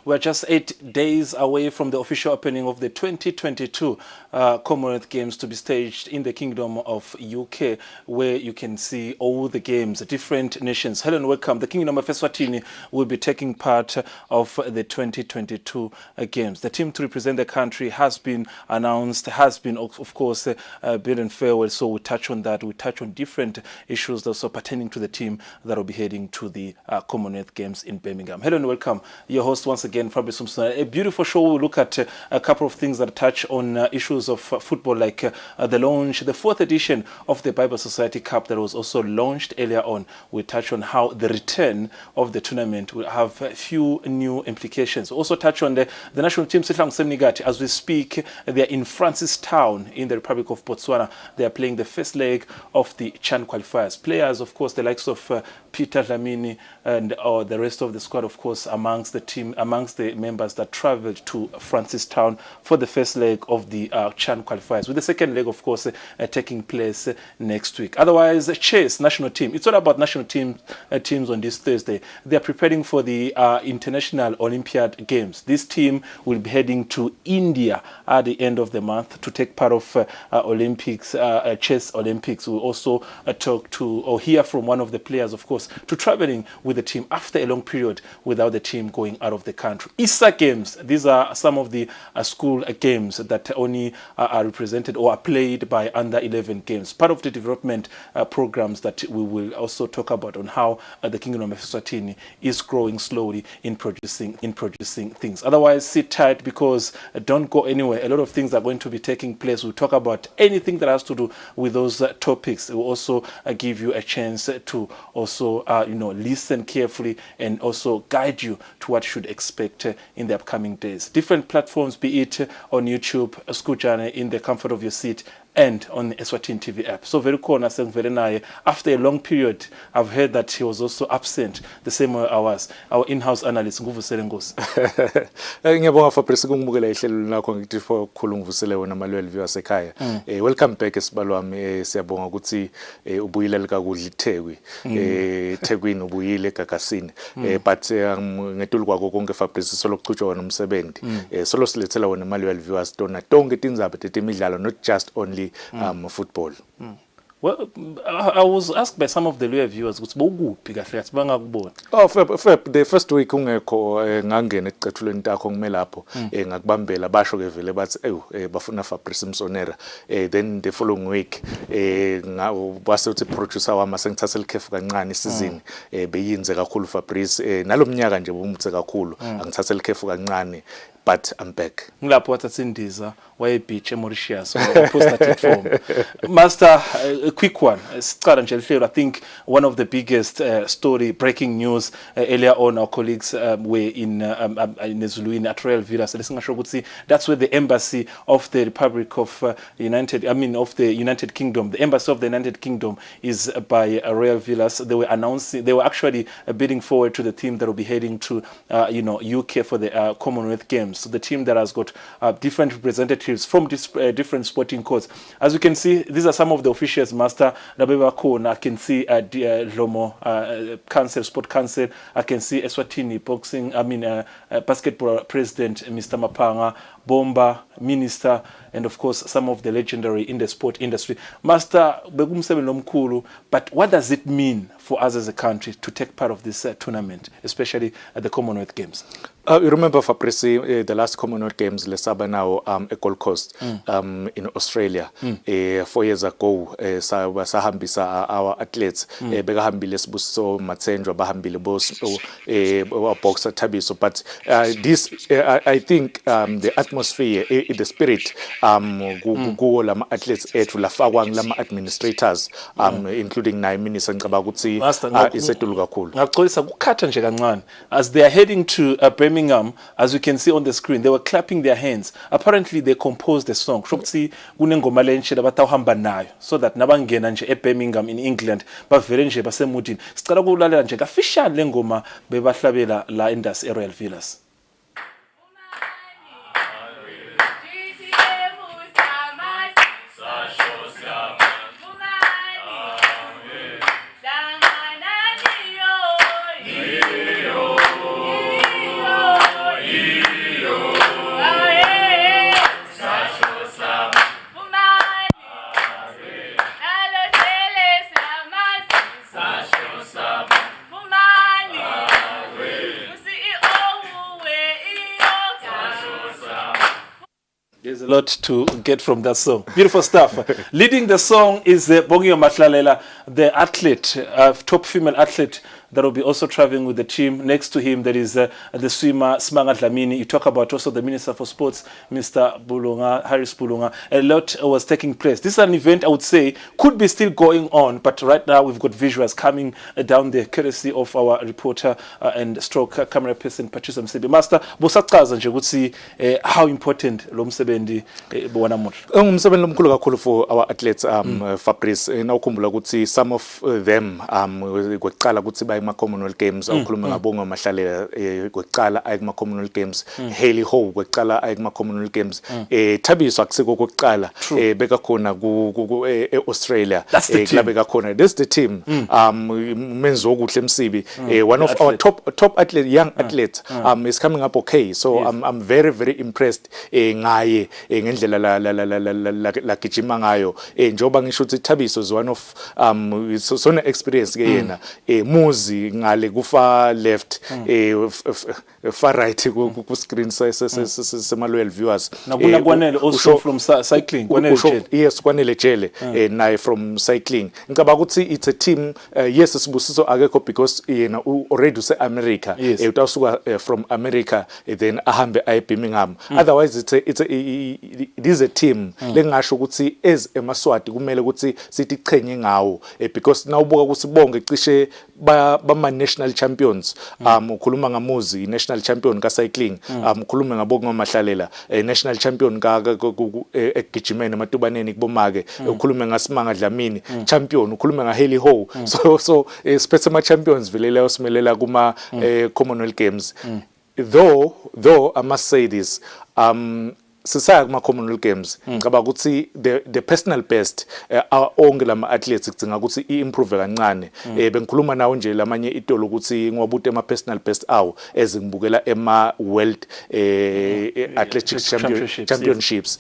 We're just 8 days away from the official opening of the 2022 Commonwealth Games to be staged in the Kingdom of UK, where you can see all the games, different nations. Hello and welcome. The Kingdom of Eswatini will be taking part of the 2022 Games. The team to represent the country has been announced, has been, of course, bid and farewell. So we touch on that. We touch on different issues also pertaining to the team that will be heading to the Commonwealth Games in Birmingham. Hello and welcome. Your host once again, Fabrice Umsona. A beautiful show. We'll look at a couple of things that touch on issues of football, like the launch, the 4th edition of the Bible Society Cup that was also launched earlier on. We'll touch on how the return of the tournament will have a few new implications. We'll also touch on the national team, as we speak. They're in Francistown in the Republic of Botswana. They are playing the first leg of the CHAN qualifiers. Players, of course, the likes of Peter Dlamini and the rest of the squad, of course, amongst the members that traveled to Francistown for the first leg of the CHAN qualifiers, with the second leg, of course, taking place next week. Otherwise, Chase national team. It's all about national teams on this Thursday. They are preparing for the International Olympiad Games. This team will be heading to India at the end of the month to take part of Olympics, Chess Olympics. We'll also talk to or hear from one of the players, of course, to traveling with the team after a long period without the team going out of the country. ISA Games, these are some of the school games that only are represented or are played by under 11 games. Part of the development programs that we will also talk about on how the Kingdom of Eswatini is growing slowly in producing things. Otherwise, sit tight because don't go anywhere. A lot of things are going to be taking place. We'll talk about anything that has to do with those topics. We'll also give you a chance to also listen carefully and also guide you to what you should expect in the upcoming days. Different platforms, be it on YouTube, Skujane, in the comfort of your seat, and on the Eswatini TV app. So very cool. After a long period, I've heard that he was also absent, the same way I was. Our in-house analyst, Nguvusele Ngosi. Ngiyabonga Fabrice ukungibukela ihlelo lakho ngithi khulu ngivusele wena malweli viewers ekhaya. Welcome back esibalo wami. Siyabonga ukuthi ubuyile likakudla iThekwini. eThekwini ubuyile eGagasini. But ngedulu kwako konke Fabrice solokuchutshwa wena umsebenzi. Solo silethela wena malweli viewers tona tonke tindzaba Temidlalo, not just only football. Well, I was asked by some of the loyal viewers, oh, the first week ungekho ngangena ecethulweni takho ngime lapho ngakubambela basho ke vele bathi bafuna Fabrice Msonera. Then the following week base uthi producer wami sengithatha ikhefu kancane isizini beyinze kakhulu Fabrice nalomnyaka nje bomuthe kakhulu angithatha ikhefu kancane. But I'm back. Ngilapho wathatha indiza waye beach eMauritius post that form. Master, a quick one. I think one of the biggest breaking news earlier on, our colleagues were in Zuluini at Royal Villas. That's where the embassy of the Republic of of the United Kingdom, the embassy of the United Kingdom is by Royal Villas. They were actually bidding forward to the team that will be heading to UK for the Commonwealth Games. So the team that has got different representatives from different sporting codes. As you can see, these are some of the officials, Master Nabeba Kona. I can see Lomo Council, Sport Council. I can see Eswatini boxing, basketball president, Mr. Mapanga, Bomba, minister, and of course some of the legendary in the sport industry. Master, but what does it mean for us as a country to take part of this tournament, especially at the Commonwealth Games? You remember Fabrice, the last Commonwealth Games, Lesaba now at Gold Coast in Australia. 4 years ago, sahambisa our athletes. Begahambile Sibuso Matsenjwa, bahambile boxer Tabiso. But this, I think, the atmosphere, the spirit, lama athletes ethu lafakwa lama administrators, including Naye Minister Ngabagutsi, isetulu kakhulu. Ngaxolisa kukhatha nje kancane as they are heading to Birmingham. As you can see on the screen, they were clapping their hands. Apparently they composed the song shokuthi kunengoma lenhle labatawuhamba nayo so that nabangena nje eBirmingham in England bavele nje basemudini. Sicela ukulalela nje kafishane lengoma bebahlabela la Indus Royal Villas. lot to get from that song. Beautiful stuff. Leading the song is Bongiwe Mahlalela, the athlete, top female athlete that will be also traveling with the team. Next to him, there is the swimmer, Smanga Dlamini. You talk about also the Minister for Sports, Mr. Bulunga, Harris Bulunga. A lot was taking place. This is an event, I would say, could be still going on, but right now we've got visuals coming down there, courtesy of our reporter and stroke camera person, Patricia Msebi. Master, bosachaza nje ukuthi how important lo msebenzi bona muthi. Umsebenzi omkhulu kakhulu for our athletes, Fabrice. Nawukhumbula ukuthi some of them kwaqala ukuthi ma Commonwealth Games awukhuluma ngabonga Mahlalela kwaqala ayikuma Commonwealth Games, Haley Ho kwaqala ayikuma Commonwealth Games, Thabiso akusiko kokuqala beka khona ku Australia beka khona. This the team menzo okuhle Msibi, one of our top athlete, young athletes is coming up okay, so yes. I'm very impressed ngaye ngendlela la gijima ngayo njoba ngisho ukuthi Thabiso is one of so experience ke yena muzi ngale kufa left far right ku screen semalwell viewers nakuna kwanele also from cycling kwanele yes kwanele jele naye from cycling ngicaba ukuthi it's a team. Yes Sibusiso akekho because yena already use America utasuka from America then ahambe aye Birmingham. Otherwise it is a team lengasho ukuthi as eMaswati kumele ukuthi sithi chenye ngawo because nawubuka ukuthi bonke cishe bama national champions. Ukhuluma ngamuzi national champion ka cycling, ukhuluma ngabonga Mahlalela national champion ka egijimeni ematubaneni kubomake, ukhuluma ngaSmanga Dlamini champion, ukhuluma ngaHaley Ho. So spetse ama champions vele osimelela kuma Commonwealth Games. Though I must say this, sisaya kuma Commonwealth Games ngicaba ukuthi the personal best onke lama athletes kudinga ukuthi improve kancane. Bengikhuluma nawo nje lamanye itolo ukuthi ngiwabuta ama personal best awo ezingibukela ema world athletics championships.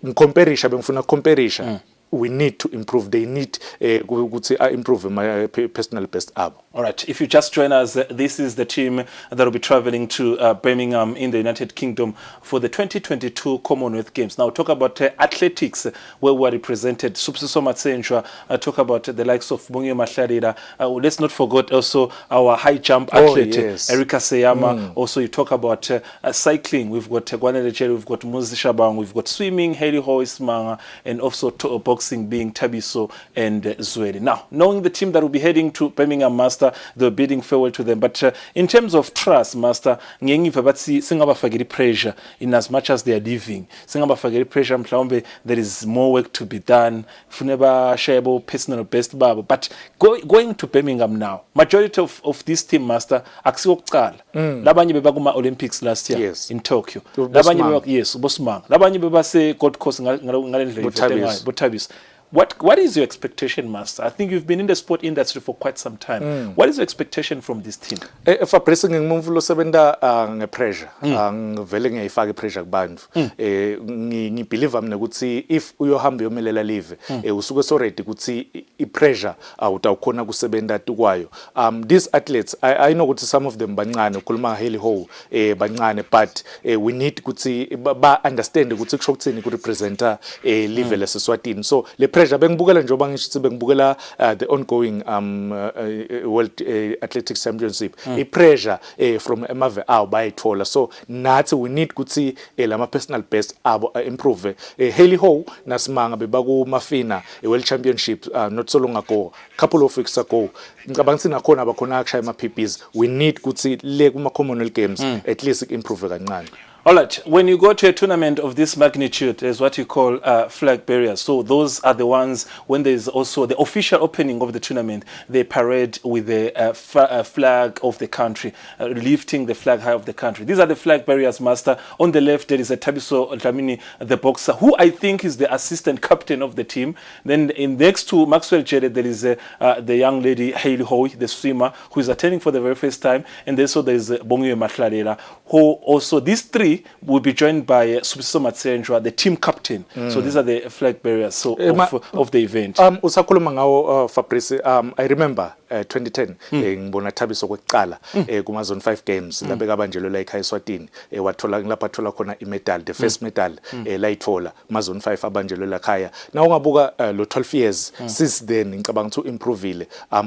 Ngicomparison bengifuna comparison. We need to improve. They need to improve my personal best up. All right. If you just join us, this is the team that will be traveling to Birmingham in the United Kingdom for the 2022 Commonwealth Games. Now, talk about athletics, where we are represented. Subsiso Matsenjwa, talk about the likes of Bongiwe Mahlalela. Let's not forget also our high jump athlete, yes. Erika Seyama. Also, you talk about cycling. We've got Gwanele Jele, we've got Muzi Shabang, we've got swimming, Haley Ho Ismanga, and also boxing being Thabiso and Zweli. Now, knowing the team that will be heading to Birmingham, Master, they're bidding farewell to them. But in terms of trust, Master, singabafagiri pressure in as much as they are leaving. Singabafagiri pressure, there is more work to be done. Funeba shareable personal best babo. But going to Birmingham now, majority of this team, Master, aksiokal. Labanye beba kuma Olympics last year, yes. In Tokyo. Labanye beba, yes, Bosman. Labanye beba se Gold Coast Botabis. What is your expectation, Master? I think you've been in the sport industry for quite some time. What is your expectation from this team? If a person ngimvulo sebenta ngepressure, ngivele ngiyifaka pressure kubantu. Ngibelieve mina ukuthi if uyohamba yomelela live, usuke so ready ukuthi ipressure awukhona kusebenta tukwayo. These athletes, I know ukuthi some of them bancane, ukhuluma Haley Ho bancane, but we need ukuthi ba understand ukuthi kusho ukuthini ku representa level eSwatini. So le pressure bengibukela njoba ngisho bengibukela the ongoing World Athletics Championship. I-pressure from emave awo bayithola, so nathi we need ukuthi lama personal best abo improve. Haley Ho naSmanga bebaku Mafina World Championship not so long ago, couple of weeks ago. Ngicabanga sina khona abakhona akushaya ama PPs. We need ukuthi le kuma Commonwealth Games at least improve kancane. All right. When you go to a tournament of this magnitude, there's what you call flag bearers. So those are the ones when there's also the official opening of the tournament, they parade with the flag of the country, lifting the flag high of the country. These are the flag bearers, Master. On the left, there is a Thabiso Dlamini, the boxer, who I think is the assistant captain of the team. Then next to Maxwell Jede, there is the young lady Haley Ho, the swimmer, who is attending for the very first time. And also there is Bongiwe Mahlalela, who also, these three will be joined by Subsiso Matsenjwa, the team captain. So these are the flag bearers of the event. Usakhuluma ngawo Fabrice, I remember 2010 ngibona Thabiso kwekuqala kuma zone 5 games labeka banjelo la ekhaya Eswatini wathola lapha athola khona imedal, the first medal la ithola ma zone 5 abanjelo la ekhaya. Na ungabuka lo 12 years since then ngicabanga to improve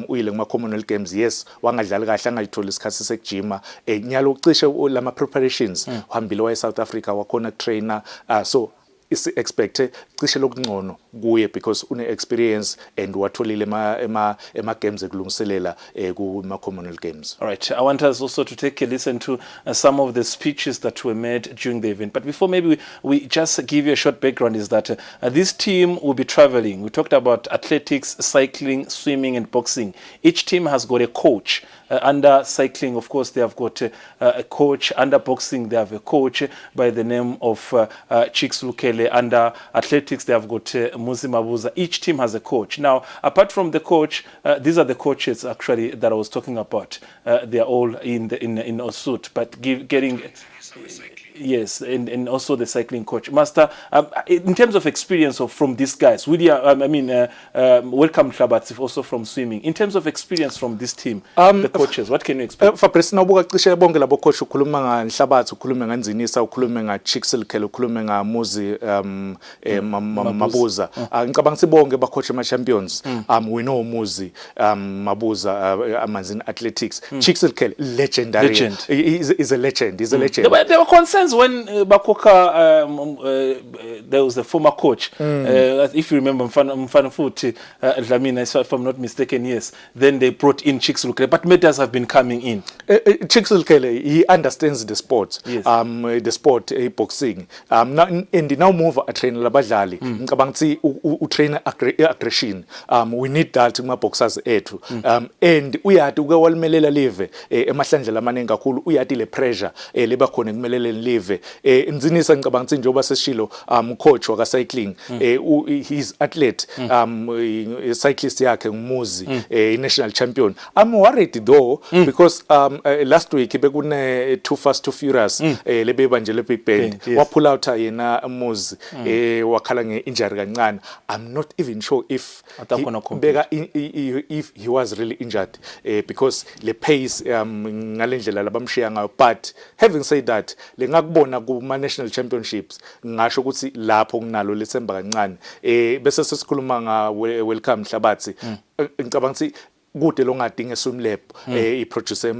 uyile kuma Commonwealth Games. Yes, wangadlali kahle angayithola isikhathi sekujima nyalo ucishe lama preparations uhambile wa South Africa wakhona trainer so is expected cishe lokungcono kuye because une experience and watholile ema games ekulungiselela kuma Commonwealth Games. All right, I want us also to take a listen to some of the speeches that were made during the event. But before maybe we just give you a short background is that this team will be traveling. We talked about athletics, cycling, swimming and boxing. Each team has got a coach. Under cycling, of course, they have got a coach. Under boxing, they have a coach by the name of Chicks Lukele. Under athletics, they have got Muzi Mabuza. Each team has a coach. Now, apart from the coach, these are the coaches actually that I was talking about. They are all in Osut, but getting. Yes, and also the cycling coach. Master, in terms of experience from these guys, welcome Klabat, also from swimming. In terms of experience from this team, the coaches, what can you expect? Fabrice, nawubuka cishe bonke labo coach ukhuluma ngaNhlabathi, ukhuluma ngaNzinisa, ukhuluma ngaChicks, ukhuluma ngaMuzi Mabuza. Ngicabanga sibonke ba coach ama champions. We know Muzi Mabuza Amanzini Athletics. Chicks legendary. Is a legend. He's a legend. There were concerns when Bakoka, there was a former coach, if you remember, Mfanafuti, if I'm not mistaken, yes. Then they brought in Chicks Lukele, but matters have been coming in. Chicks Lukele, he understands the sport, yes. The sport, boxing. Now move a trainer labadlali. Ngicabanga u trainer aggression. We need that ma boxers ethu. And uyathi uke walmelela live emahlandlela amaningi kakhulu uyathi le pressure leba khona kumelele live Nzinisa ngicabanga njengoba sesishilo coach waka cycling he's athlete cyclist yakhe ngumuzi national champion. I'm worried though because last week bekune Too Fast Too Furious lebeba nje le Big Band wa pull out yena umuzi wakhala nge-injury kancane. I'm not even sure if he was really injured because le pace ngalendlela labamshiya ngayo. But having said that lengakubona kuma national championships ngisho ukuthi lapho kunalo lesemba kancane bese sesikhuluma nga welcome Hlabathi ngicabanga ukuthi kude longadinga swim lab iproduce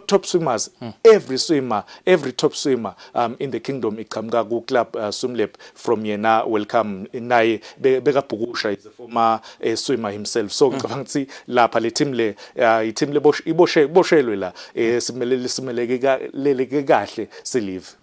top swimmers every swimmer, every top swimmer in the kingdom iqhamuka ku club swim lab from yena welcome naye bekabhukusha is a former swimmer himself. So ngicabanga ukuthi lapha le team le i-team le iboshelwe la simeleke kahle silive.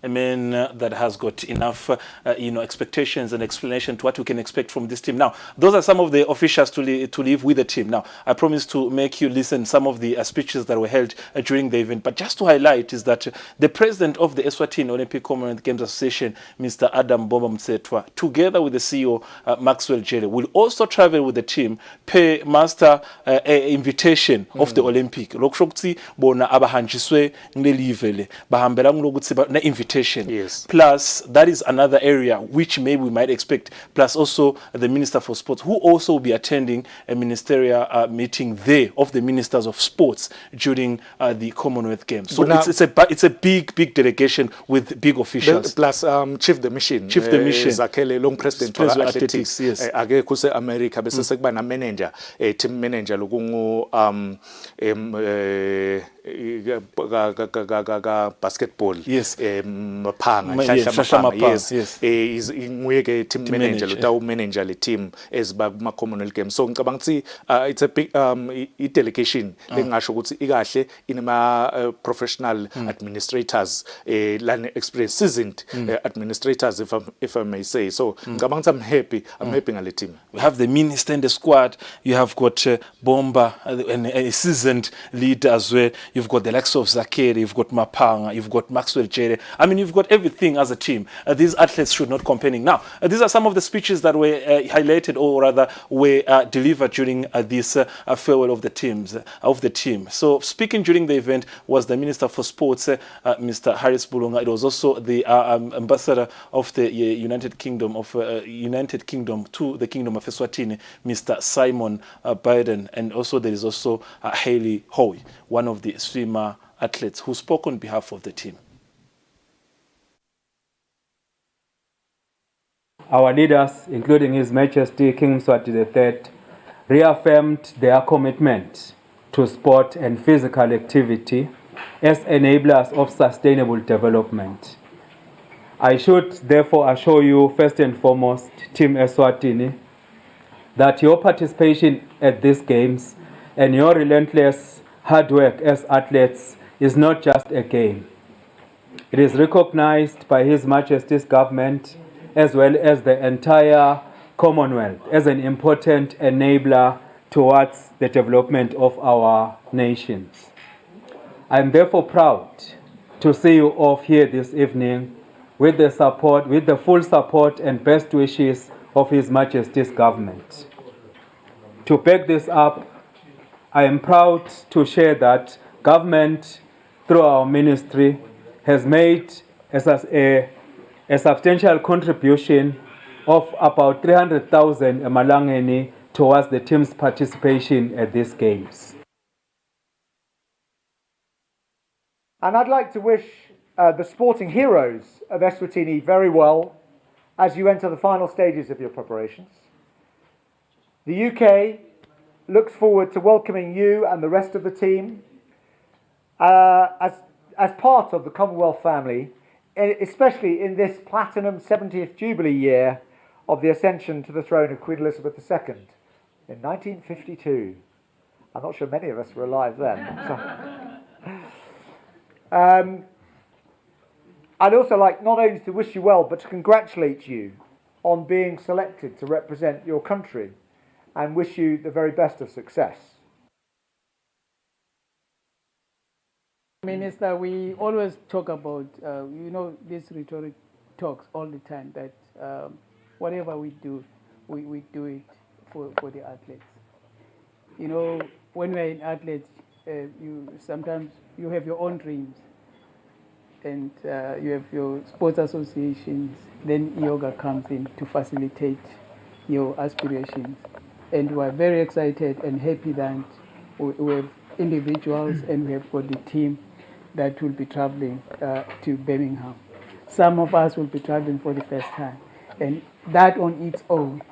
A man that has got enough expectations and explanation to what we can expect from this team. Now, those are some of the officials to leave with the team. Now, I promise to make you listen some of the speeches that were held during the event. But just to highlight is that the president of the Eswatini Olympic Commonwealth Games Association, Mr. Adam Bomba Mtsetwa, together with the CEO, Maxwell Jere, will also travel with the team, pay master invitation of the Olympic. Lokshokti bona abahanjiswe ngelivele bahambela ngilokutsi na invitation. Yes. Plus, that is another area which maybe we might expect. Plus, also the Minister for Sports, who also will be attending a ministerial meeting there of the Ministers of Sports during the Commonwealth Games. So it's a big delegation with big officials. Plus, Chief the Mission. Zakele long president for athletics. Yes. Ake kuse America bese sekuba na manager, team manager lokungu basketball. Yes. Maphanga yes is nguye ke team manager lo manager le team eziba kuma Commonwealth Games. So ngicabanga ukuthi it's a big delegation lengasho ukuthi ikahle inama professional administrators lane experience seasoned administrators if I may say. So ngicabanga ukuthi I'm happy ngale team. We have the minister in the squad. You have got Bomba and a seasoned leader as well. You've got the likes of Zakeri, you've got Mapanga, you've got Maxwell Jere. I mean, you've got everything as a team. These athletes should not compare. Now, these are some of the speeches that were highlighted or rather were delivered during this farewell of the team. So speaking during the event was the Minister for Sports, Mr. Harris Bulunga. It was also the ambassador of the United Kingdom to the Kingdom of Eswatini, Mr. Simon Biden, and also there is also Hayley Hoy, one of the swimmer athletes who spoke on behalf of the team. Our leaders, including His Majesty King Mswati III, reaffirmed their commitment to sport and physical activity as enablers of sustainable development. I should therefore assure you, first and foremost, Team Eswatini, that your participation at these games and your relentless hard work as athletes is not just a game. It is recognized by His Majesty's government as well as the entire Commonwealth as an important enabler towards the development of our nations. I am therefore proud to see you off here this evening with the full support and best wishes of His Majesty's government. To back this up, I am proud to share that government, through our ministry, has made a substantial contribution of about 300,000 Malangeni towards the team's participation at these games. And I'd like to wish the sporting heroes of Eswatini very well as you enter the final stages of your preparations. The UK looks forward to welcoming you and the rest of the team as part of the Commonwealth family, especially in this platinum 70th Jubilee year of the ascension to the throne of Queen Elizabeth II in 1952. I'm not sure many of us were alive then. I'd also like not only to wish you well, but to congratulate you on being selected to represent your country and wish you the very best of success. Minister, we always talk about, these rhetoric talks all the time that whatever we do, we do it for the athletes. You know, when we're in athletes, sometimes you have your own dreams and you have your sports associations, then yoga comes in to facilitate your aspirations. And we're very excited and happy that we have individuals and we have got the team that will be traveling to Birmingham. Some of us will be traveling for the first time. And that on its own,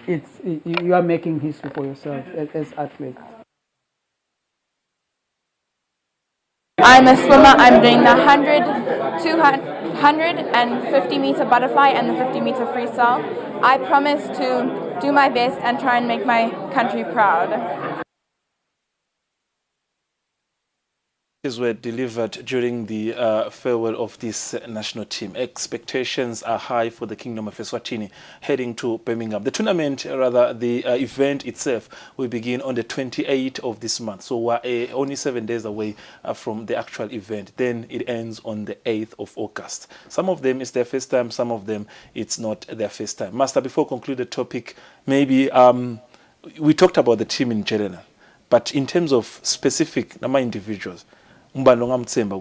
you are making history for yourself as athletes. I'm a swimmer. I'm doing the 100, 200, and 50-meter butterfly and the 50-meter freestyle. I promise to do my best and try and make my country proud. Were delivered during the farewell of this national team. Expectations are high for the Kingdom of Eswatini heading to Birmingham. The tournament, rather the event itself, will begin on the 28th of this month. So we're only 7 days away from the actual event. Then it ends on the 8th of August. Some of them it's their first time, some of them it's not their first time. Master, before I conclude the topic, maybe we talked about the team in general, but in terms of specific individuals, we've seen what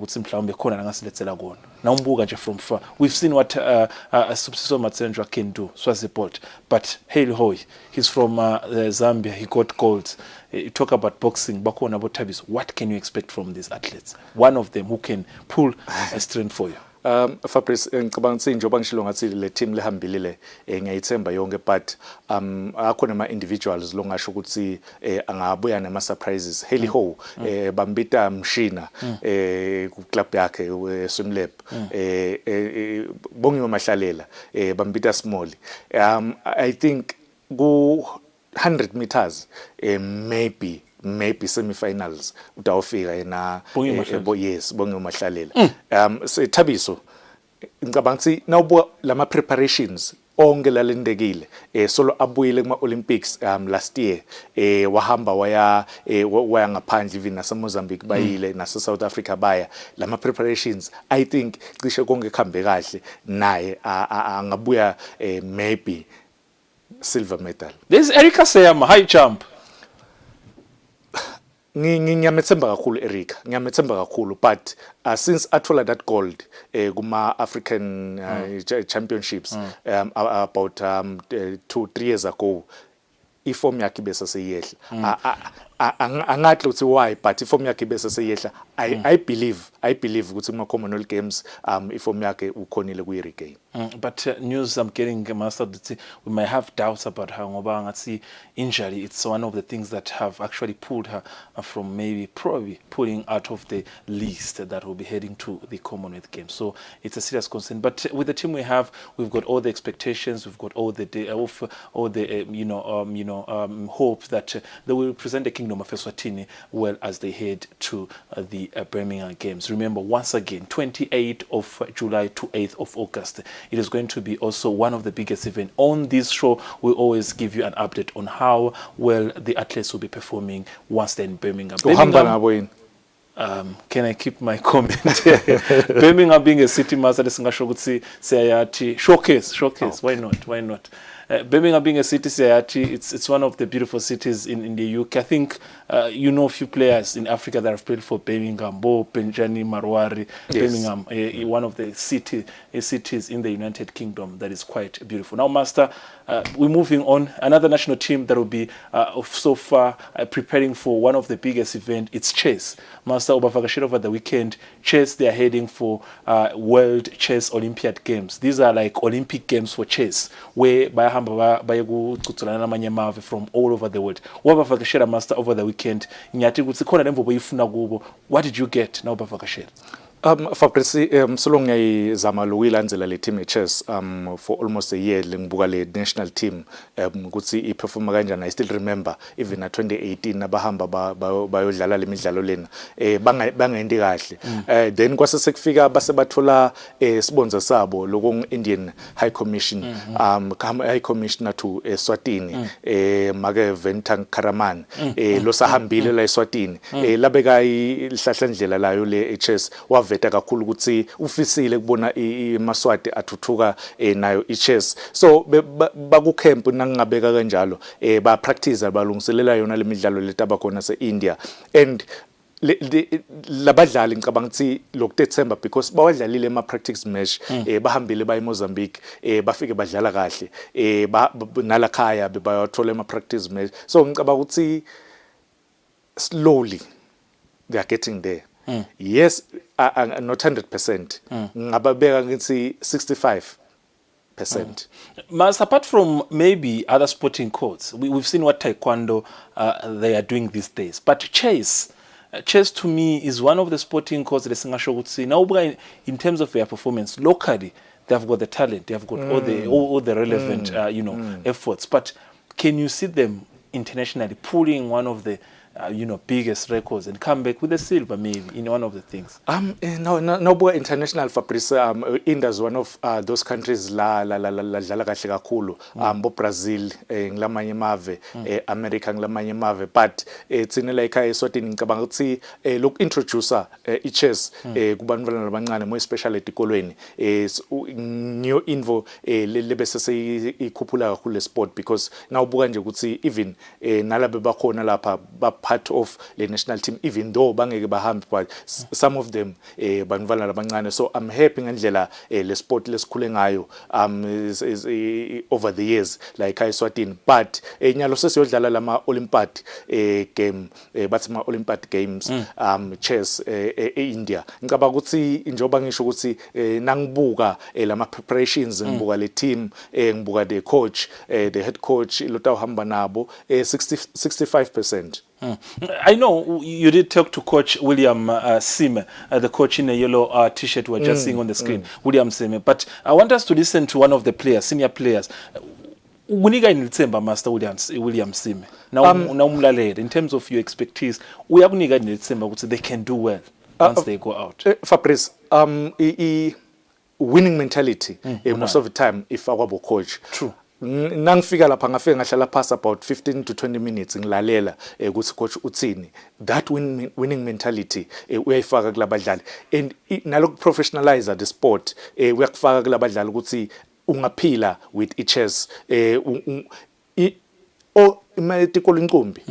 Subsiso Matsenjwa can do, Swazipold. But Hayley Hoy, he's from Zambia, he got gold. You talk about boxing, Bakona Botabis. What can you expect from these athletes? One of them who can pull a strength for you. Fabrice, ngicabanga ukuthi njengoba ngishilo ngathi le team lihambilile ngiyayithemba yonke, but akhona ama individuals longasho ukuthi angabuya nama surprises. Hayley Hoy bambita Mshina ku club yakhe swim lab, Bongiwe Mahlalela bambita Small. I think go 100 meters maybe semi-finals utawufika yena yes Bongiwe Mahlalela. Thabiso ngicabanga ukuthi nawubuka lama preparations onke lalendekile solo abuyile kuma Olympics last year wahamba waya ngaphandle even nase Mozambique bayile nase South Africa baya lama preparations. I think cishe konke kuhambe kahle naye angabuya maybe silver medal. There's Erika Seyama, high jump. Ngiyamethemba kakhulu Erika, ngiyamethemba kakhulu, but since athola that gold kuma African championships about 2-3 years ago, iform yakhe bese seyehla. Angathi uthi why, but iform yakhe bese seyehla. I believe ukuthi kuma Commonwealth Games iform yakhe ukhonile kuyi regain. But news I'm getting, Master, we might have doubts about her. Ngoba ngathi injury, it's one of the things that have actually pulled her from probably pulling out of the list that will be heading to the Commonwealth Games. So it's a serious concern. But with the team we have, we've got all the expectations, we've got all the hope that they will represent the Kingdom of Eswatini well as they head to the Birmingham Games. Remember, once again, 28th of July to 8th of August. It is going to be also one of the biggest events. On this show, we always give you an update on how well the athletes will be performing once they're in Birmingham. Can I keep my comment? Birmingham being a city, Master, showcase. Why not? Birmingham being a city, it's one of the beautiful cities in the UK. I think you know a few players in Africa that have played for Birmingham. Bo, Benjani, Marwari. Yes. Birmingham, one of the cities in the United Kingdom that is quite beautiful. Now, Master, we're moving on. Another national team that will be so far preparing for one of the biggest events. It's chess. Master, over the weekend, chess, they are heading for World Chess Olympiad Games. These are like Olympic Games for chess, where from all over the world. Master, over the weekend, what did you get now? Fabrice, so long ngiyizama lokuyilandzela le team chess for almost a year lengibuka le national team ukuthi iperforma kanjani. I still remember even at 2018 nabahamba bayodlala le midlalo lena bangendi kahle. Then kwase sekufika base bathola sponsor sabo lokong Indian High Commission High Commissioner to Eswatini make Ventang Karaman lo sahambile la Eswatini labeka ihlahlandlela layo le chess veta kakhulu ukuthi ufisile kubona iMaswati athuthuka nayo ichess. So baku camp nangingabeka kanjalo ba practice balungiselela yona le midlalo letaba khona seIndia, and labadlali ngicabanga ukuthi lokudethemba because bawadlalile ama practice match bahambile ba eMozambique bafike badlala kahle nalakhaya bayathola ama practice match. So ngicabanga ukuthi slowly they are getting there. Yes, not 100%. Ngababeka ngithi 65%. Mas, apart from maybe other sporting codes, we've seen what taekwondo they are doing these days. But chess to me is one of the sporting codes that singasho ukuthi now in terms of their performance locally, they have got the talent, they have got all the relevant efforts. But can you see them internationally pulling one of the biggest records and come back with a silver maybe in one of the things? No, international Fabrice, India is one of those countries la dlala kahle kakhulu. Bo Brazil ngilamanye mave, America ngilamanye mave, but tsine la ekhaya Eswatini ngicabanga ukuthi look introducer ichess kubantwana labancane more especially etikolweni new info lebese seyikhuphula kakhulu le sport, because nawubuka nje ukuthi even nalabe bakhona lapha part of the national team, even though bangeke bahambe, but some of them bantwana labancane. So I'm happy ngendlela le sport lesikhule ngayo is over the years like Eswatini. But nyalo sesiyodlala lama Olympiad game bathi ma Olympiad games chess eIndia. Ngicabanga ukuthi njoba ngisho ukuthi nangibuka lama preparations, ngibuka le team, ngibuka the coach, the head coach lota uhamba nabo 65%. I know you did talk to Coach William Sime, the coach in a yellow t-shirt we're just seeing on the screen, William Sime. But I want us to listen to one of the players, senior players. Uniga nilitsemba Master William Sime. Now in terms of your expertise, we have uniga nilitsemba ukuthi they can do well once they go out. Fabrice, winning mentality most of the time if our coach. True. Nangifika lapha ngafika ngahlala past about 15 to 20 minutes ngilalela ukuthi coach uthini. That winning mentality uyayifaka kulabadlali, and naloku professionalize the sport uyakufaka kulabadlali ukuthi ungaphila with i-chess imatikolo inqumbi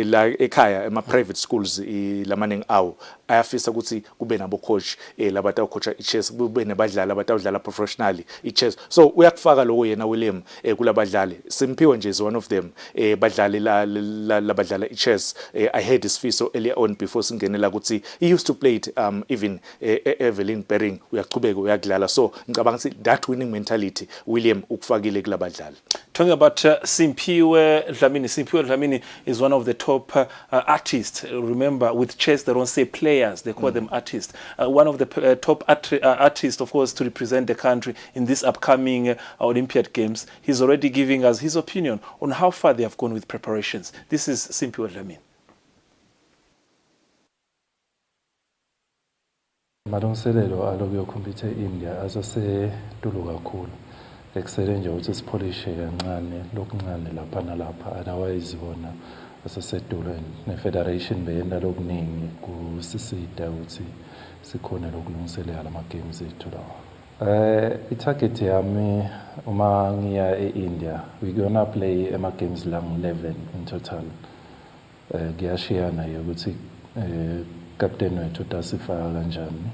la ekhaya ema private schools lamaningi awo ayafisa ukuthi kube nabo coach labantu abacoacha i-chess, kube nabadlali abatawudlala professionally i-chess. So uyakufaka lokho yena William kulabadlali. Simphiwe nje is one of them badlali labadlala i-chess. I heard his fiso earlier on before singenela ukuthi he used to play it even Evelyn Bering uyaqhubeka uyadlala. So ngicabanga ukuthi that winning mentality William ukufakile kulabadlali. Talking about Simphiwe Dlamini is one of the top artists. Remember, with chess, they don't say players, they call them artists. One of the top artists, of course, to represent the country in this upcoming Olympiad Games. He's already giving us his opinion on how far they have gone with preparations. This is Simphiwe Dlamini. Malungiselelo alokuyokhompitha e-India asesetulu kakhulu. Ekusele nje ukuthi sipholishe kancane lokuncane lapha nalapha, otherwise bona asesetulu ne-federation beyenda lokuningi kusisida ukuthi sikhona lokulungiselela ama-games ethu lawa. I-target yami uma ngiya e-India, we gonna play ama-games langu-11 in total. Kuyashiyana ukuthi captain wethu utasifaka kanjani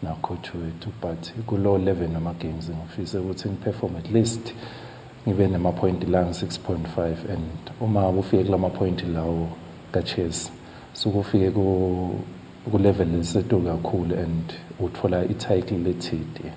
na coach wethu, but kulo 11 ama-games ngifisa ukuthi ngiperform at least ngibe nama-point lang 6.5, and uma ufike kulama-point lawo ka-chess sukufike ku-level elisetulu kakhulu and uthola i-title lethide.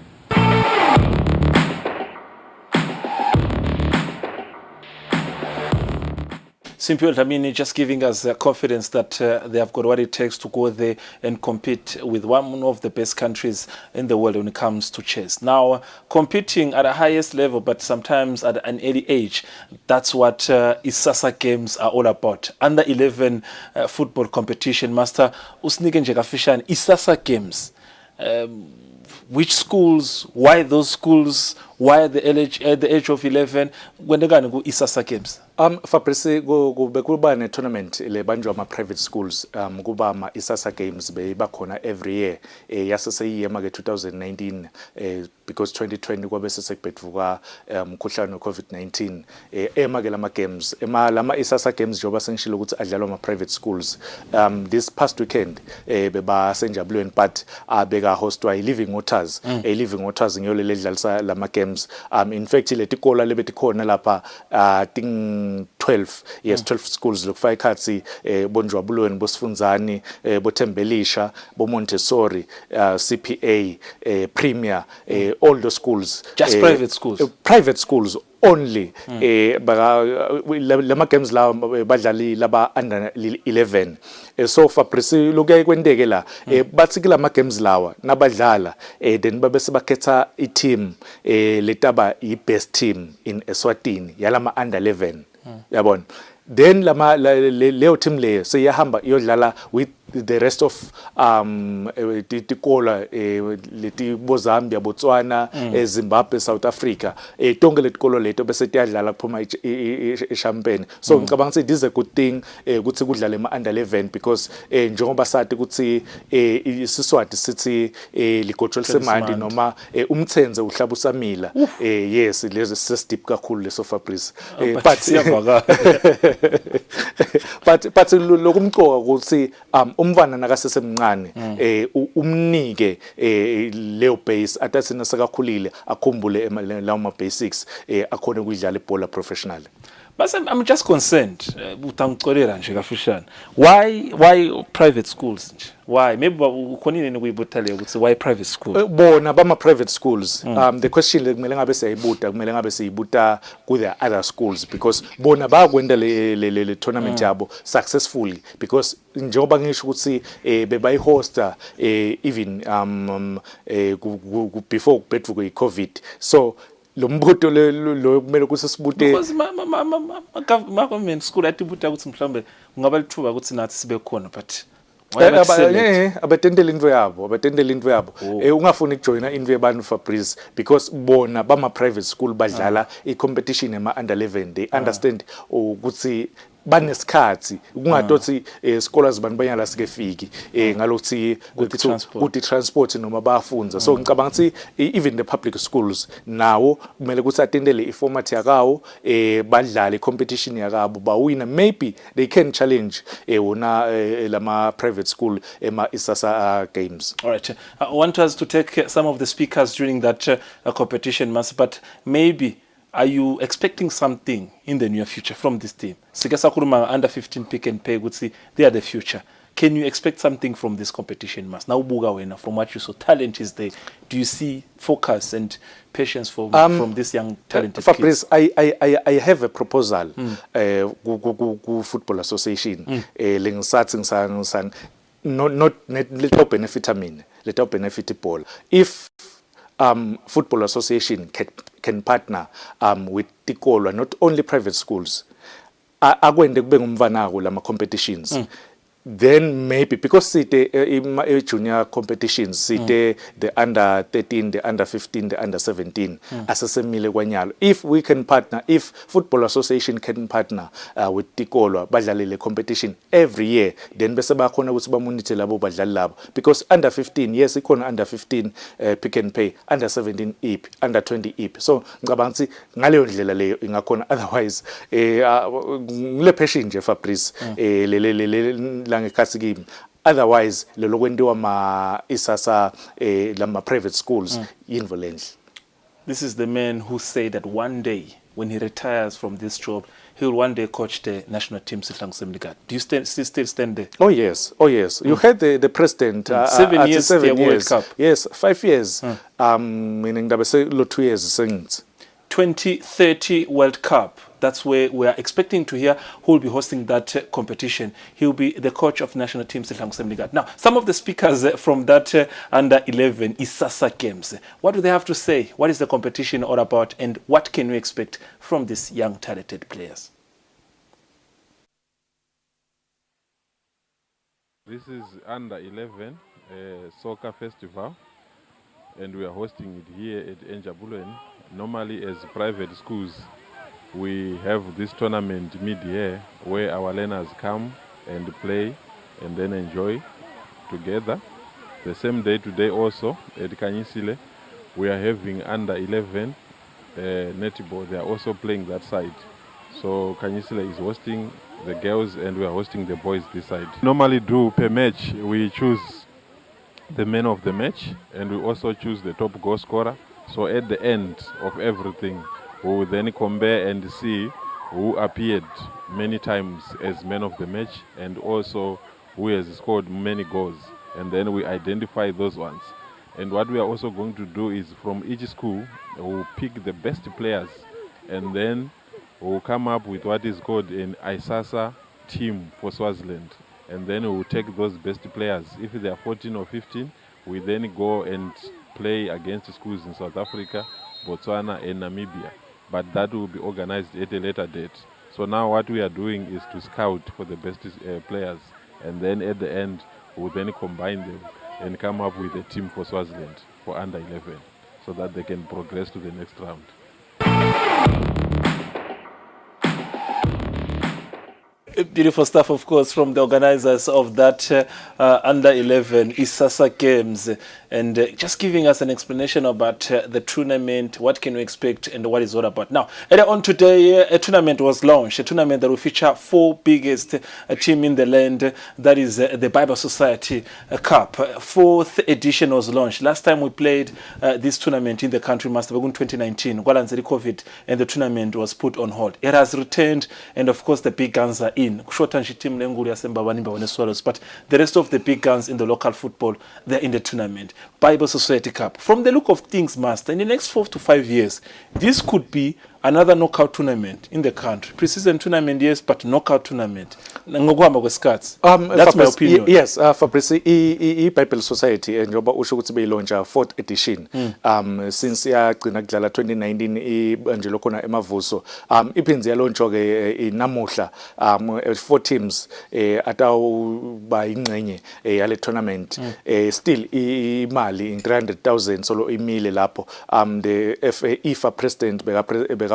Simphiwe Dlamini just giving us confidence that they have got what it takes to go there and compete with one of the best countries in the world when it comes to chess. Now, competing at the highest level, but sometimes at an early age, that's what ISASA games are all about. Under 11 football competition, Master Usnike Njekafishan, ISASA games. Which schools, why those schools, why at the age of 11, when they're going to go ISASA games? Fabrice kuba ne tournament le banjwa ama private schools kuba ama ISASA games beyibakhona every year yasese make 2019 because 2020 kwabe sesekubhethuka umkhuhlane we COVID-19 emake lama games lama ISASA games njoba sengishilo ukuthi adlalwa ama private schools. This past weekend beba senjabulweni, but beka hostwa Living Waters. Living Waters ngiyole ledlalisa lama games. In fact letikolo lebetikhona lapha 12 schools lokufaka ikhathi bonjwabulweni bosifunzani boTembelisha bo Montessori CPA Premier all the schools, just private schools only. Lama games la badlali laba under 11. So Fabrice lokuya kwendeke la bathi kula ma games lawa nabadlala then babe sebakhetha I team letaba I best team in Eswatini yalama under 11. Yabona, then leo team leyo seyahamba iyodlala with the rest of tikola leti Zambia, Botswana, Zimbabwe, South Africa tonke letikolo leto bese tiyadlala kuphuma champagne. So ngicabanga ukuthi this is a good thing ukuthi kudlale ma under 11 because njengoba sathi ukuthi isiswati sithi ligotshola semandi noma umthenze uhlaba usamila. Yes, lezo sesdeep kakhulu leso Fabrice, but lokumcoka ukuthi umfana nakasesemncane umnike leyo base atathina sakakhulile akhumbule lawo ma basics akhona ukudlala ibhola professionally. But I'm just concerned. Why private schools? Why? Maybe why private schools? Bona bama private schools. The question kumele ngabe siyibuta ku the other schools because bona bakwenda le tournament yabo successfully because njengoba ngisho ukuthi bebayi hosta even before kubhethuka iCovid. So lo mbuto lo kumele kusisibute because ma government school atibuta ukuthi mhlambe ngaba lithuba ukuthi nathi sibe khona, but abatendela into yabo ungafuni ukujoina into yabantu Fabrice because bona bama private school badlala I competition ema under 11. They understand ukuthi banesikhathi kungadothi scholars banibanyala sikefiki ngalokuthi ukuthi transport noma bayafunza so ngicabanga ukuthi even the public schools nawo kumele ukuthi atendele iformat yakawo badlale competition yakabo bawina maybe they can challenge wona lama private school ema isasa games. All right, I want us to take some of the speakers during that competition, but maybe are you expecting something in the near future from this team? Sigasa kuruma under 15 Pick and Pay would see they are the future. Can you expect something from this competition, Mas? Now, Buga, from what you saw, talent is there. Do you see focus and patience from this young talented Fabrice, kids? I have a proposal ku Football Association. Not little benefit little benefit ball. If Football Association can partner with Tikolo, not only private schools, akwende kube ngumvanako lama competitions. Then maybe because the junior competitions, the under 13, the under 15, the under 17, asasemile kwanyalo. If we can partner, if Football Association can partner with Tikolo, badlalele competition every year, then bese bakhona ukuthi bamonithe labo badlali labo. Because under 15, yes, ikhona under 15 Pick and Pay, under 17 EP, under 20 EP. So ngicabanga ukuthi ngaleyo ndlela leyo ingakhona, otherwise ngile passion nje Fabrice otherwise lelo kwendiwa ma isasa lama private schools involently. This is the man who said that one day when he retires from this job he will one day coach the national team. Do you still stand there? Oh yes. You heard the president 7 years, 7 years. World Cup. Yes, 5 years. Meaning that 2 years since 2030 World Cup. That's where we are expecting to hear who will be hosting that competition. He will be the coach of national team. Now, some of the speakers from that under 11 Isasa Games, what do they have to say? What is the competition all about, and what can we expect from these young talented players? This is under 11 soccer festival, and we are hosting it here at Enjabulen. Normally, as private schools, we have this tournament mid-year where our learners come and play and then enjoy together. The same day today also at Kanyisile, we are having under 11 netball. They are also playing that side. So Kanyisile is hosting the girls and we are hosting the boys this side. Normally do per match, we choose the man of the match and we also choose the top goal scorer. So at the end of everything, we will then compare and see who appeared many times as man of the match and also who has scored many goals. And then we identify those ones. And what we are also going to do is from each school, we will pick the best players and then we will come up with what is called an ISASA team for Swaziland. And then we will take those best players. If they are 14 or 15, we then go and play against schools in South Africa, Botswana and Namibia. But that will be organized at a later date. So now what we are doing is to scout for the best players, and then at the end we'll then combine them and come up with a team for Swaziland for under 11 so that they can progress to the next round. Beautiful stuff, of course, from the organizers of that under 11 Isasa Games, and just giving us an explanation about the tournament, what can we expect, and what it's all about. Now, earlier on today, a tournament was launched, a tournament that will feature 4 biggest team in the land. That is the Bible Society Cup. 4th edition was launched. Last time we played this tournament in the country, Master Bagun 2019, COVID, and the tournament was put on hold. It has returned, and of course, the big guns are in. But the rest of the big guns in the local football, they're in the tournament. Bible Society Cup. From the look of things, Master, in the next 4 to 5 years, this could be another knockout tournament in the country. Pre-season tournament, yes, but knockout tournament. That's my opinion. Yes, Fabrice, Bible Society and njoba usho ukuthi beyilonja 4th edition. Since yagcina kudlala 2019 nje lokho emavuso. Iphinze yalonjwa ke namuhla 4 teams atawuba ingcenye yale tournament. Still imali in 300,000 solo imile lapho. The IFA president bega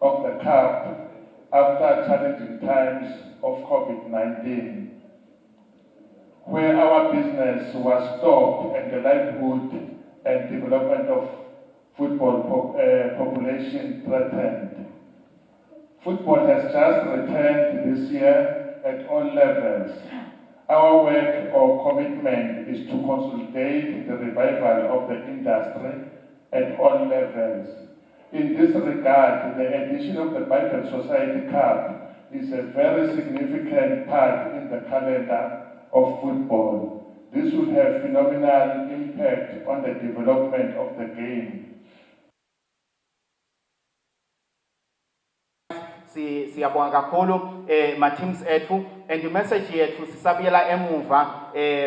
of the Cup after challenging times of COVID-19, where our business was stopped and the livelihood and development of football population threatened. Football has just returned this year at all levels. Our work or commitment is to consolidate the revival of the industry at all levels. In this regard, the addition of the Bible Society Cup is a very significant part in the calendar of football. This will have phenomenal impact on the development of the game. Siyabonga kakhulu ma teams ethu and message yethu sisabuyela emuva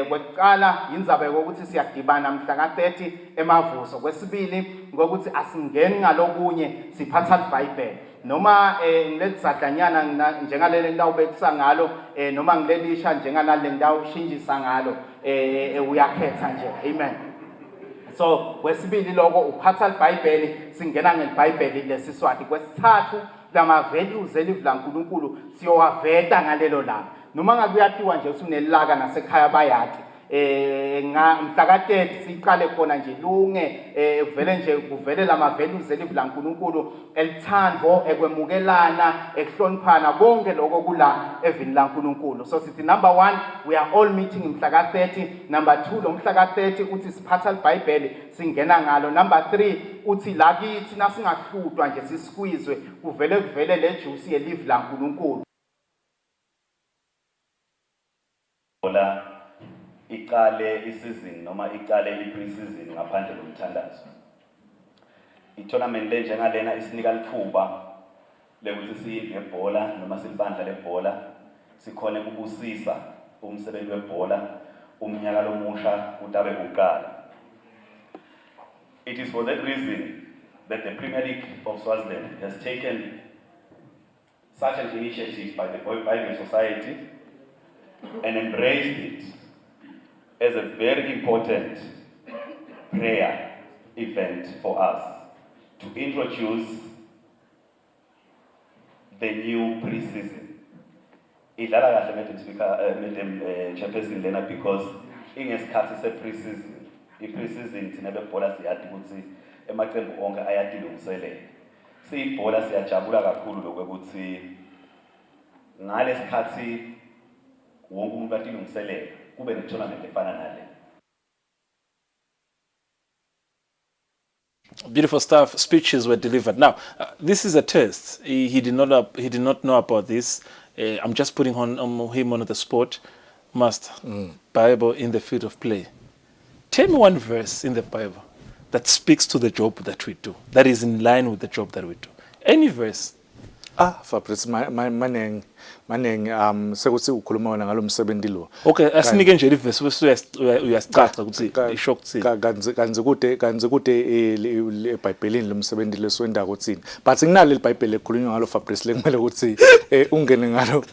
kwekuqala indzaba ukuthi siyadibana mhla ka30 emavuso kwesibili ngokuthi asingeni ngalokunye siphatha iBhayibheli noma ngilezadlanyana njengalele ndawubekisa ngalo noma ngilelisha njengalale ndawushinjisa ngalo uyakhetha nje amen. So kwesibili lokho uphatha iBhayibheli singena ngeBhayibheli lesiswati kwesithathu lama values elive laNkulunkulu siyowaveta ngalelo langa noma ngabe uyathiwa nje usunelaka nasekhaya bayati mhla ka30 siqale khona nje lunge kuvele nje kuvele lama values elive laNkulunkulu elithando ekwemukelana ekuhloniphana konke lokho kula evini laNkulunkulu. So sithi number 1 we are all meeting mhla ka30, number 2 lo mhla ka30 uthi siphatha iBhayibheli singena ngalo, number 3 uthi la kithi nasingahlutwa nje sisqueeze kuvele le juice yelive laNkulunkulu. Iqale isizini noma iqale i-pre-season ngaphandle komthandazo. I-tournament le njengalena isinika lithuba lekuthi siyidle ibhola noma silibandla lebhola sikhone ukubusisa umsebenzi webhola umnyaka lomusha utabe uqala. It is for that reason that the Premier League of Swaziland has taken such an initiative by the Bible Society and embraced it as a very important prayer event for us to introduce the new pre-season. Idlala kahle Madam Speaker, Madam Chairperson lena because ingesikhathi se-pre-season, i-pre-season thina bebhola siyathi ukuthi emaqembu onke ayadilungiselela. Siyibhola siyajabula kakhulu lokuthi ngalesikhathi wonke umuntu adilungiselela kube ne-tournament efana nale. Beautiful stuff. Speeches were delivered. Now, this is a test. He did not know about this. I'm just putting him on the spot. Master, Bible in the field of play. Tell me one verse in the Bible that speaks to the job that we do, that is in line with the job that we do. Any verse. Fabrice maneng sekuthi ukhuluma wona ngalomsebenzi lo. Okay, asinike nje ivesi bese uyasicaca ukuthi isho kuthini. Kanze kude eBhayibhelini lomsebenzi leswenda kuthini. But nginalo iBhayibheli ekhulunywa ngalo Fabrice lekumele ukuthi ungene ngalo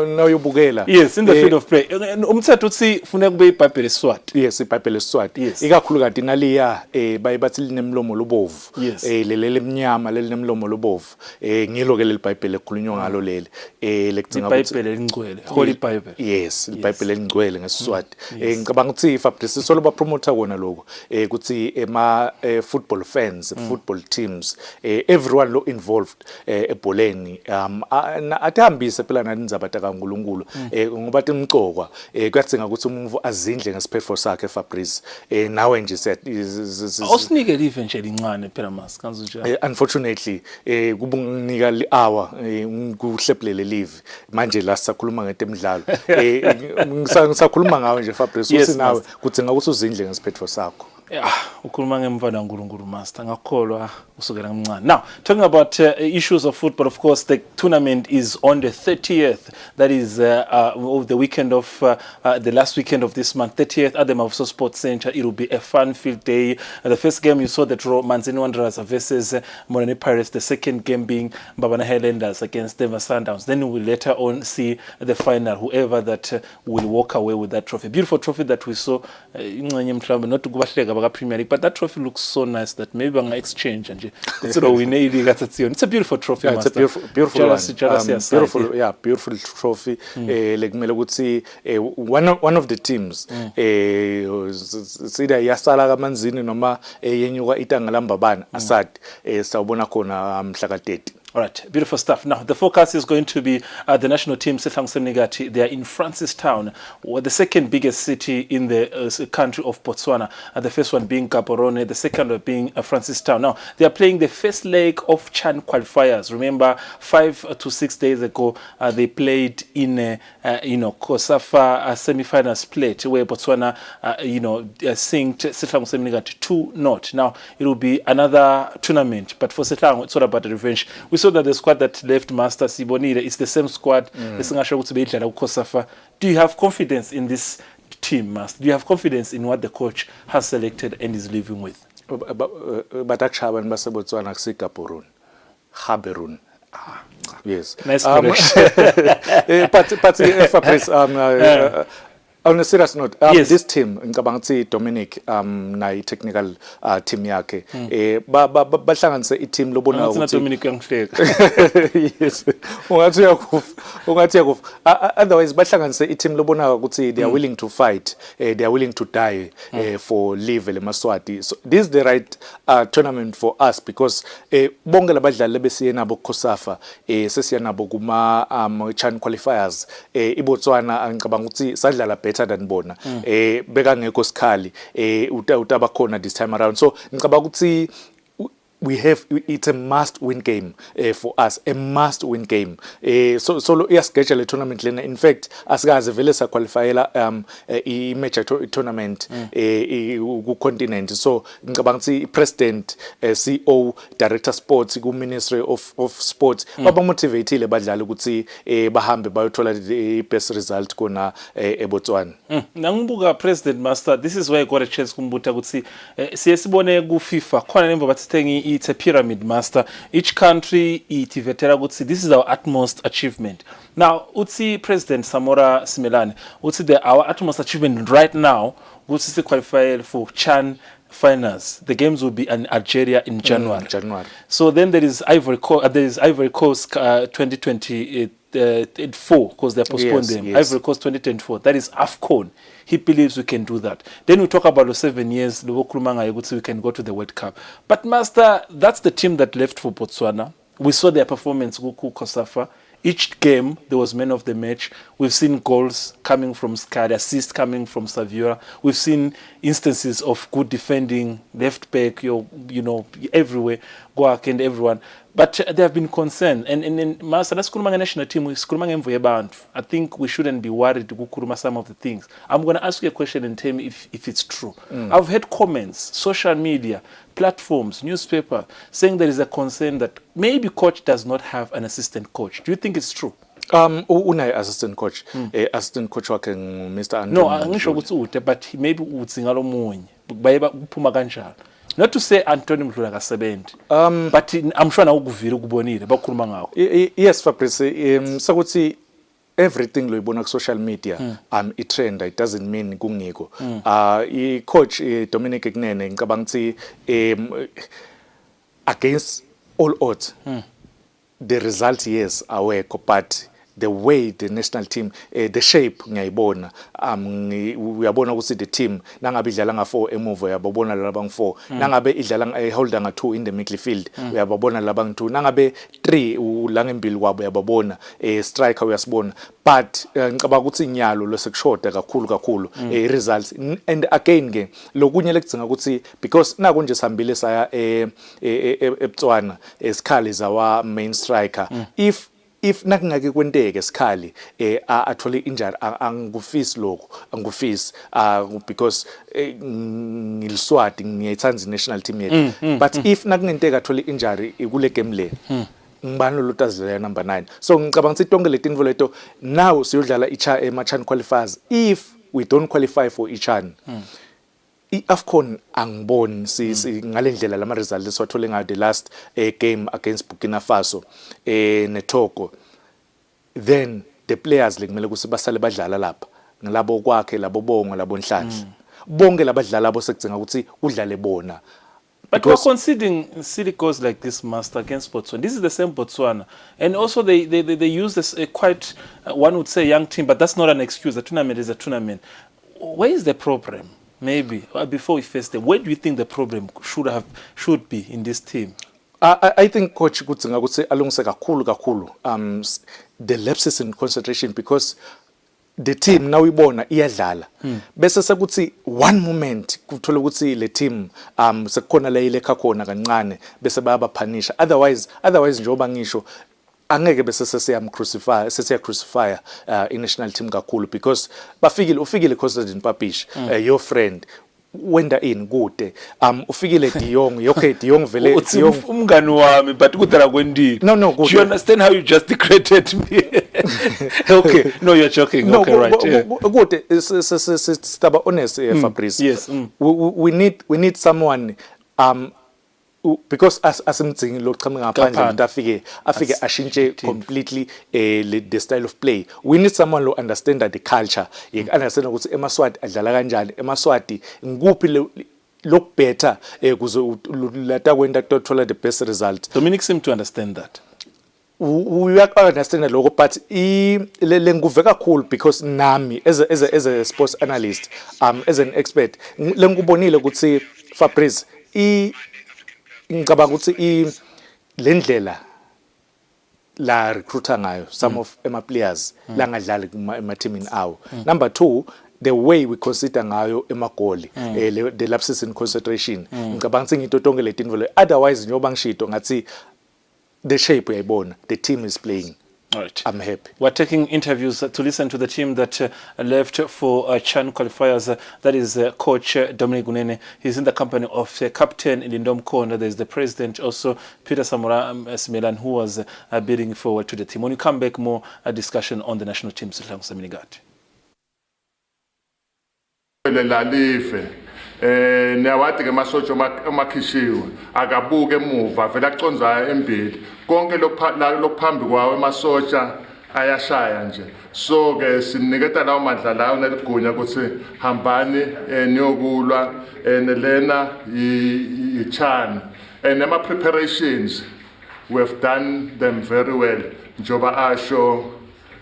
nawuyobukela. Yes, in the field of play. Umthetho uthi funeka kube iBhayibheli eSiswati. Yes, iBhayibheli eSiswati. Ikakhulu kanti naliya bayibathi linemlomo lobovu. Lelele emnyama lelinemlomo lobovu. Ngilo ke leBhayibheli ekhulunywa ngalo leli lekuthinga ukuthi iBhayibheli elingcwele, Holy Bible. Yes, iBhayibheli elingcwele ngeSiswati. Ngicabanga ukuthi Fabrice solo ba promoter kona lokho ukuthi ema football fans, football teams, everyone lo involved ebholeni athambise phela nanindzaba kaNkulunkulu ngoba timcokwa kuyadinga ukuthi umuntu azindle ngesiphetho sakhe Fabrice nawe nje awusinike live nje lincane phela mas kanzunjani. Unfortunately kubunginika hour kuhlephulele live manje la sisakhuluma ngeTemidlalo ngisakhuluma ngawe nje Fabrice usinawe kudinga ukuthi uzindle ngesiphetho sakho. Ukhuluma ngemva naNkulunkulu master ngakholwa usukela ngimncane. Now, talking about issues of football, of course, the tournament is on the 30th. That is of the weekend of the last weekend of this month, 30th at the Mavuso Sports Center. It will be a fun-filled day. The first game you saw the draw, Manzini Wanderers versus Morani Pirates. The second game being Mbabana Highlanders against Denver Sundowns. Then we will later on see the final, whoever that will walk away with that trophy. Beautiful trophy that we saw. Not to go back indaba Premier League, but that trophy looks so nice that maybe I'm gonna exchange and it's a win league. It's a beautiful trophy, yeah, Master. it's a beautiful one. Beautiful trophy. Like Melagutsi, one of the teams. Sida yasala kamanzini noma yenyuka itanga bana asad sawubona khona mhla ka-30. All right, beautiful stuff. Now, the focus is going to be the national team, Sihlang Semnigati. They are in Francistown, the second biggest city in the country of Botswana. The first one being Gaborone, the second one being Francistown. Now, they are playing the first leg of CHAN qualifiers. Remember, 5 to 6 days ago, they played in, COSAFA semi-final split, where Botswana, synced Sihlang Semnigati 2-0. Now, it will be another tournament, but for Sihlang, it's all about the revenge. We saw that the squad that left Master Sibonile is the same squad. Do you have confidence in this team, Master? Do you have confidence in what the coach has selected and is living with? But actually, Botswana Haberun. Yes. Nice correction. But Fabrice, on a serious note, yes. This team, ngicabanga Dominic, na technical team yakhe, bahlanganise i-team lobona ukuthi Dominic yangihleka. Yes. Ungathi uyakufa. Otherwise bahlanganise i-team lobona ukuthi they are willing to fight, they are willing to die for live eMaswati. So this is the right tournament for us because bonke labadlali besiye nabo COSAFA, sesiya nabo kuma CHAN qualifiers, iBotswana ngicabanga ukuthi sadlala better than bona beka ngekho sikhali utaba khona this time around, so ngicabanga ukuthi it's a must win game for us, a must win game. So schedule a tournament lena. In fact, asikaze vele sa qualifyela i-major tournament ku continent. So ngicabanga ukuthi president, CEO, director sports ku ministry of sports baba motivateile badlali ukuthi bahambe bayothola the best result kona eBotswana. Nangibuka President Master, this is where I got a chance kumbuta ukuthi siyesibone ku FIFA khona nemva bathi it's a pyramid, Master. Each country itivetera ukuthi this is our utmost achievement. Now, utsi President Samora Simelane, utsi our utmost achievement right now, utsi se qualify for CHAN finals. The games will be in Algeria in January. So then there is Ivory Coast 2024 because they postponed them. Yes. Ivory Coast 2024. That is AFCON. He believes we can do that. Then we talk about the 7 years, we can go to the World Cup. But Master, that's the team that left for Botswana. We saw their performance, Guku COSAFA. Each game, there was man of the match. We've seen goals coming from Skadi, assists coming from Saviola. We've seen instances of good defending, left back, everywhere, Guak and everyone. But there have been concern. And Master, that's Kurumanga national team. I think we shouldn't be worried to Kuruma some of the things. I'm going to ask you a question and tell me if it's true. I've heard comments, social media, platforms, newspaper, saying there is a concern that maybe coach does not have an assistant coach. Do you think it's true? Unai assistant coach. Assistant coach wakhe Mr. Anthony. No, angisho ukuthi ute, but maybe utsinga lo munye. Bayeba kuphuma kanjalo. Not to say Anthony Mhlula kasebenzi. But I'm sure na ukuvira ukubonile bakhuluma ngakho. Yes, Fabrice, sakuthi everything lo ibona ku social media i-trend, it doesn't mean kungiko. I-coach Dominic Kunene ngicabanga ukuthi against all odds the result, yes, awekho, but the way the national team, the shape ngiyayibona, uyabona ukuthi the team nangabe idlala nga4 emuva uyababona laba ngu4, nangabe idlala holder nga2 in the midfield uyababona laba ngu2, nangabe 3 ulanga embili kwabo uyababona, striker uyasibona, but ngicabanga ukuthi inyalo losekushoda kakhulu results. And again ke lokunye lekudzinga ukuthi because naku nje sihambile saya eBotswana esikhali zawa main striker, if nakungake kwenteke sikhali athole injury angikufisi lokho, angikufisi because ngiliswati ngiyayithanda national team yethu, but if nakungenteka athole injury kule game le ngibani lo tazidlala number 9. So ngicabanga ukuthi tonke letinvo leto now siyodlala CHAN qualifiers. If we don't qualify for CHAN, i-AFCON angiboni ngalendlela lama results siwathole ngayo the last game against Burkina Faso neTogo, then the players lekumele ukuthi basale badlala lapha ngilabo kwakhe labo bongo labo Nhlanhla. bonke labadlali abo sekudzinga ukuthi udlale bona. But we're conceding silly goals like this, Master, against Botswana. This is the same Botswana. And also they use this quite, one would say, young team, but that's not an excuse. A tournament is a tournament. Where is the problem? Maybe, before we face them, where do you think the problem should be in this team? I think coach kudzinga ukuthi alungise kakhulu the lapses in concentration, because the team now ibona iyadlala bese sekuthi one moment kuthola ukuthi le team sekukhona la ilekha khona kancane bese bayabaphanisha, otherwise njengoba ngisho angeke bese sesiya crucify i-national team kakhulu, because ufikile Constantine Papish, your friend wenda in kude ufikile De Jong, okay, De Jong vele umngani wami, but kudala kwendini. No, do you understand how you just degraded me? Okay, no, you're joking. No, okay, right. Good. Staba honest, Fabrice. Yes. We need someone because asimthingi lo coming ngaphandle afike ashintshe completely the style of play. We need someone who understand the culture. Understand ukuthi eMaswati adlala kanjani, eMaswati nguphi lokubhetha kuze lata kwenda tothola the best result. Dominic seemed to understand that. We understand lokho, but lenguve kakhulu because nami as a sports analyst, as an expert lengubonile ukuthi Fabrice ngicabanga ukuthi lendlela la recruiter ngayo some of ema players la ngadlali ema teamini awo. Number 2, the way we consider ngayo emagoli, the lapses in concentration, ngicabanga ukuthi ngito tonke le tinto, otherwise njengoba ngishito ngathi the shape uyayibona, the team is playing. All right. I'm happy. We're taking interviews to listen to the team that left for CHAN qualifiers. That is Coach Dominic Gunene. He's in the company of Captain Lindom Corner. There's the president, also Peter Samora Smilan, who was bidding forward to the team. When you come back, more discussion on the national team. Niyawadi ke masotsha amakhishiwe akabuke emuva vele aconza embili konke lokuphambi kwawo emasotsha ayashaya nje. So ke siniketa lawo mandla lawo neligunya ukuthi hambani niyokulwa nelena i-CHAN, and ama preparations we have done them very well njoba asho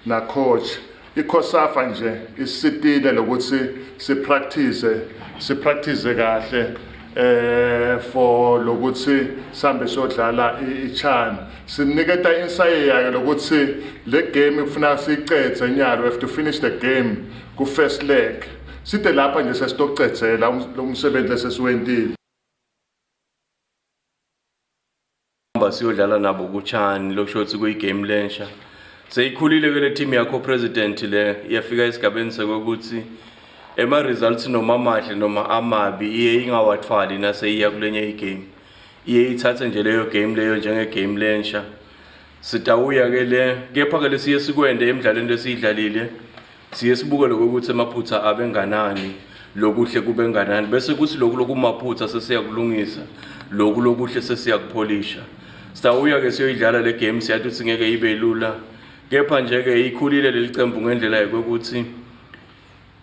na coach. ICOSAFA nje isitile lokuthi sipractice kahle for lokuthi sambe sodlala iCHAN. Siniketa insight yake lokuthi le game ifuna sicethe nyalo, we have to finish the game ku first leg. Sithe lapha nje sesitocedzela umsebenzi lesesiwentile. Siyodlala nabo kuCHAN lokushothi kuyigame lensha. Seyikhulile ke le team yakho president le iyafika esigabeni sokuthi ema results noma amahle noma amabi iye ingawathwali naseyiya kulenye igame. Iye ithathe nje leyo game leyo njenge game lensha. Sitawuya ke le kepha ke lesiye sikwende emidlalweni lesiyidlalile. Siye sibuke lokuthi emaphutha abenganani, lokuhle kubenganani, bese kuthi lokumaphutha sesiyakulungisa, lokuhle sesiyakupholisha. Sitawuya ke siyoyidlala le game siyathi uthi ngeke ibe lula. Kepha nje ke ikhulile lelicembu ngendlela yokuthi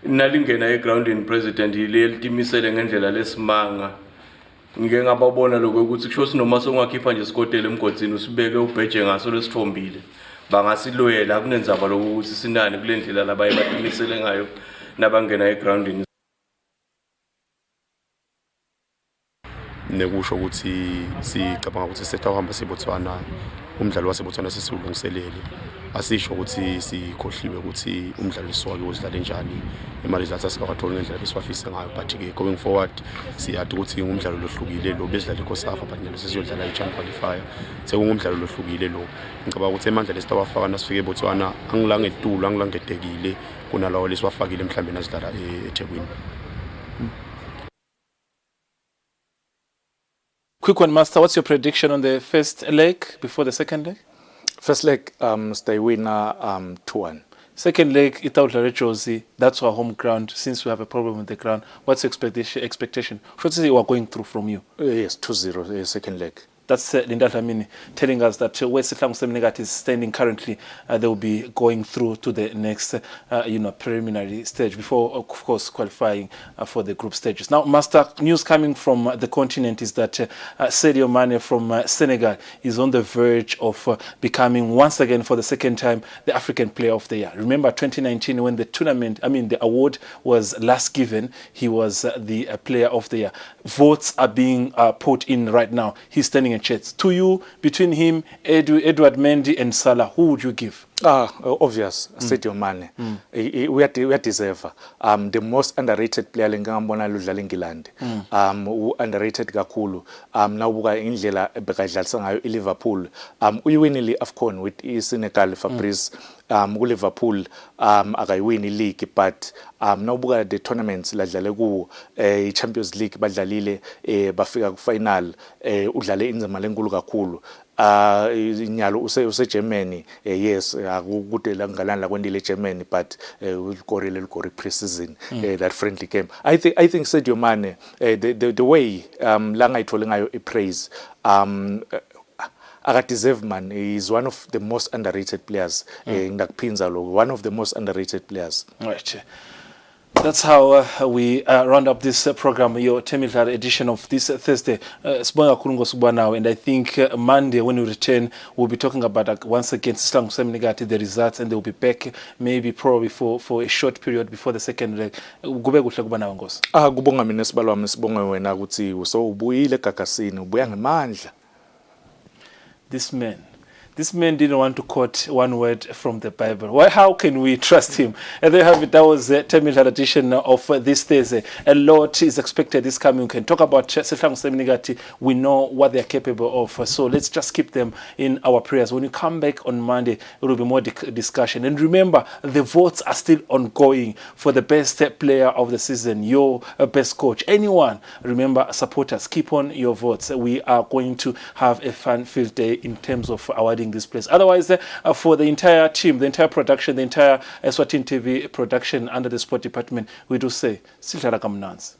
nalingena egroundini president ile litimisele ngendlela lesimanga. Ngike ngababona lokuthi kusho noma songakhipha nje sikotele emgodini usibeke ubheje ngaso lesithombile bangasiloyela kunenzaba lokuthi sinani kule ndlela labaye batimisele ngayo nabangena egroundini. Nekusho ukuthi sicabanga ukuthi sethawuhamba siBotswana, umdlalo waseBotswana sesiwulungiselele. Asisho ukuthi sikhohliwe ukuthi umdlalo weswake uzidlale njani, imali zathi asikawatholi ngendlela besiwafise ngayo, but ke going forward siyathi ukuthi umdlalo lohlukile lo besidlala iCOSAFA, but njalo sesiyodlala iCHAN qualifier. Sekungumdlalo lohlukile lo. Ngicabanga ukuthi emandla lesitawafaka nasifike eBotswana angilangedulu angilangedekile kunalawo lesiwafakile mhlambe nasidlala eThekwini. Quick one, Master. What's your prediction on the first leg before the second leg? First leg, stay winner 2-1. Second leg, Itaú Josie. That's our home ground. Since we have a problem with the ground, what's your expectation? What is it we are going through from you? Yes, 2-0. Second leg. That's Linda Dlamini telling us that where Sihlangu Semnegati is standing currently, they will be going through to the next, preliminary stage before, of course, qualifying for the group stages. Now, Master, news coming from the continent is that Sadio Mane from Senegal is on the verge of becoming, once again, for the second time, the African Player of the Year. Remember 2019 when the award was last given, he was the Player of the Year. Votes are being put in right now. He's standing a chance. To you, between him, Edward Mendy and Salah, who would you give? Obvious, Sadio Mane. We are deserve. The most underrated player lengambona ludlala eNgilandi. Underrated kakhulu. Nawubuka indlela ebekadlalisa ngayo iLiverpool. Uyiwinile AFCON with Senegal Fabrice. Liverpool akayiwini league, but nawubuka the tournaments ladlale ku Champions League badlalile bafika ku final udlale inzima lenkulu kakhulu. Inyalo use Germany, yes, akukude la ngalana kwendile Germany, but ulikorile pre-season that friendly game. I think Sadio Mane, the way la ngayithole ngayo praise, deserve man, is one of the most underrated players. One of the most underrated players. Right. That's how we round up this program, your Temidlalo edition of this Thursday. And I think Monday, when we return, we'll be talking about once again Sihlangu Semnegati, the results, and they'll be back maybe probably for a short period before the second leg. Kubonga mina sibalwa sibonge wena ukuthi so ubuyile gagasini ubuya ngemandla. This man didn't want to quote one word from the Bible. How can we trust him? And there you have it. That was the Temidlalo edition of this Thursday. A lot is expected this coming. We can talk about Sihlangu Semnegati. We know what they're capable of. So let's just keep them in our prayers. When you come back on Monday, there will be more discussion. And remember, the votes are still ongoing for the best player of the season, your best coach, anyone. Remember, supporters, keep on your votes. We are going to have a fun-filled day in terms of awarding this place. Otherwise, for the entire team, the entire production, the entire Eswatini TV production under the sport department, we do say, Siltara Kamnans.